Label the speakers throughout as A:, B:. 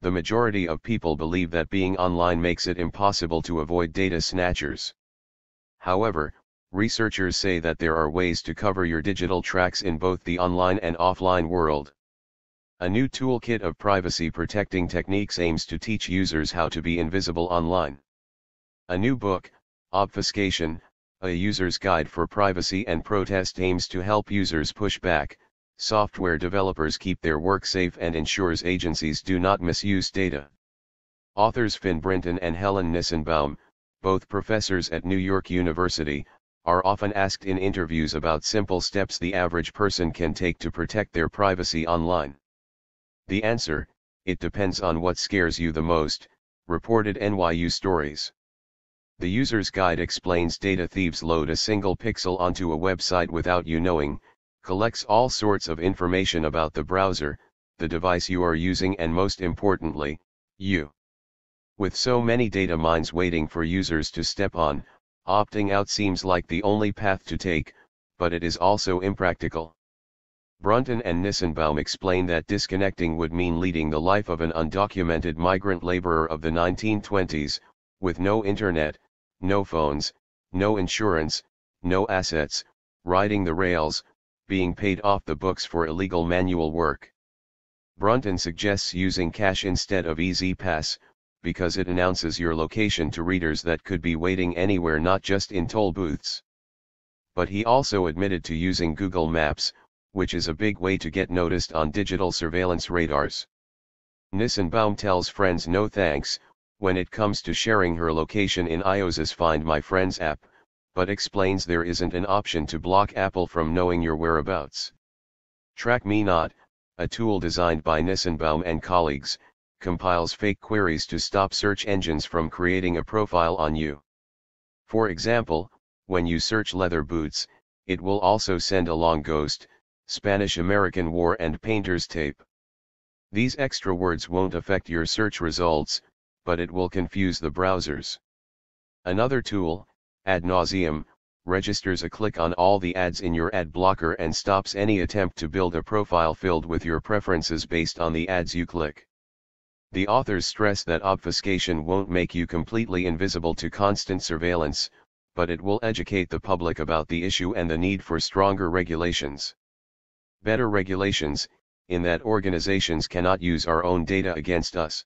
A: The majority of people believe that being online makes it impossible to avoid data snatchers. However, researchers say that there are ways to cover your digital tracks in both the online and offline world. A new toolkit of privacy protecting techniques aims to teach users how to be invisible online. A new book, Obfuscation, a user's guide for privacy and protest, aims to help users push back, software developers keep their work safe, and ensures agencies do not misuse data. Authors Finn Brinton and Helen Nissenbaum, both professors at New York University, are often asked in interviews about simple steps the average person can take to protect their privacy online. The answer: it depends on what scares you the most, reported NYU Stories. The user's guide explains data thieves load a single pixel onto a website without you knowing, collects all sorts of information about the browser, the device you are using, and most importantly, you. With so many data mines waiting for users to step on, opting out seems like the only path to take, but it is also impractical. Brunton and Nissenbaum explain that disconnecting would mean leading the life of an undocumented migrant laborer of the 1920s, with no internet, no phones, no insurance, no assets, riding the rails, being paid off the books for illegal manual work. Brunton suggests using cash instead of E-ZPass, because it announces your location to readers that could be waiting anywhere, not just in toll booths. But he also admitted to using Google Maps, which is a big way to get noticed on digital surveillance radars. Nissenbaum tells friends no thanks when it comes to sharing her location in iOS's Find My Friends app, but explains there isn't an option to block Apple from knowing your whereabouts. Track Me Not, a tool designed by Nissenbaum and colleagues, compiles fake queries to stop search engines from creating a profile on you. For example, when you search leather boots, it will also send along ghost, Spanish-American War, and painter's tape. These extra words won't affect your search results, but it will confuse the browsers. Another tool, Ad Nauseam, registers a click on all the ads in your ad blocker and stops any attempt to build a profile filled with your preferences based on the ads you click. The authors stress that obfuscation won't make you completely invisible to constant surveillance, but it will educate the public about the issue and the need for stronger regulations. Better regulations, in that organizations cannot use our own data against us.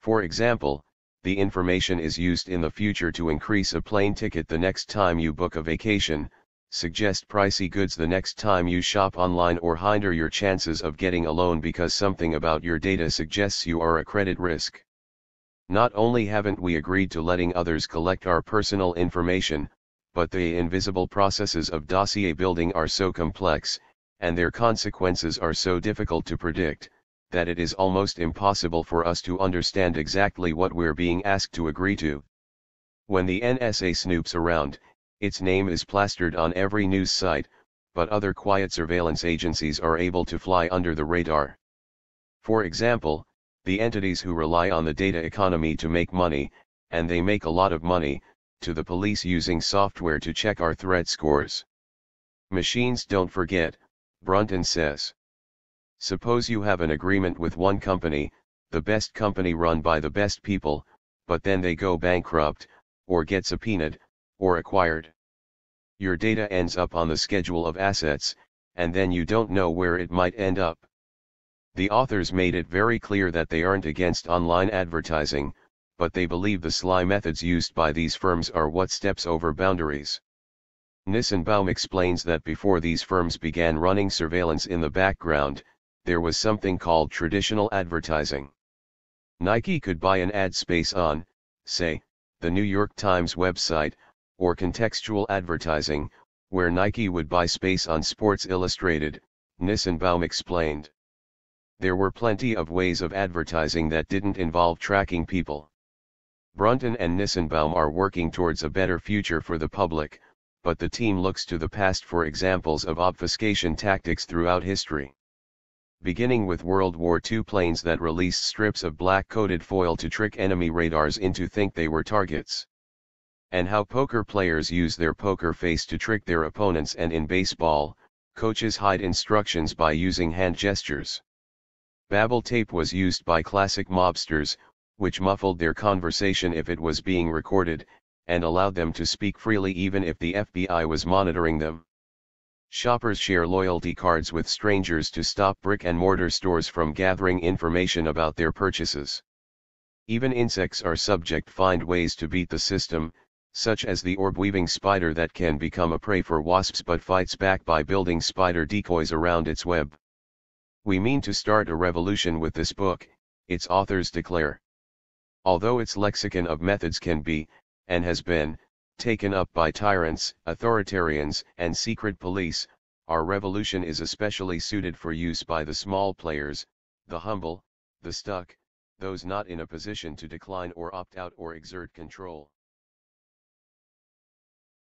A: For example, the information is used in the future to increase a plane ticket the next time you book a vacation, suggest pricey goods the next time you shop online, or hinder your chances of getting a loan because something about your data suggests you are a credit risk. Not only haven't we agreed to letting others collect our personal information, but the invisible processes of dossier building are so complex, and their consequences are so difficult to predict, that it is almost impossible for us to understand exactly what we're being asked to agree to. When the NSA snoops around, its name is plastered on every news site, but other quiet surveillance agencies are able to fly under the radar. For example, the entities who rely on the data economy to make money, and they make a lot of money, to the police using software to check our threat scores. Machines don't forget, Brunton says. Suppose you have an agreement with one company, the best company run by the best people, but then they go bankrupt, or get subpoenaed, or acquired. Your data ends up on the schedule of assets, and then you don't know where it might end up. The authors made it very clear that they aren't against online advertising, but they believe the sly methods used by these firms are what steps over boundaries. Nissenbaum explains that before these firms began running surveillance in the background, there was something called traditional advertising. Nike could buy an ad space on, say, the New York Times website, or contextual advertising, where Nike would buy space on Sports Illustrated, Nissenbaum explained. There were plenty of ways of advertising that didn't involve tracking people. Brunton and Nissenbaum are working towards a better future for the public, but the team looks to the past for examples of obfuscation tactics throughout history. Beginning with World War II planes that released strips of black-coated foil to trick enemy radars into think they were targets. And how poker players use their poker face to trick their opponents, and in baseball, coaches hide instructions by using hand gestures. Babel tape was used by classic mobsters, which muffled their conversation if it was being recorded, and allowed them to speak freely even if the FBI was monitoring them. Shoppers share loyalty cards with strangers to stop brick-and-mortar stores from gathering information about their purchases. Even insects are subject to find ways to beat the system, such as the orb-weaving spider that can become a prey for wasps but fights back by building spider decoys around its web. We mean to start a revolution with this book, its authors declare. Although its lexicon of methods can be, and has been, taken up by tyrants, authoritarians, and secret police, our revolution is especially suited for use by the small players, the humble, the stuck, those not in a position to decline or opt out or exert control.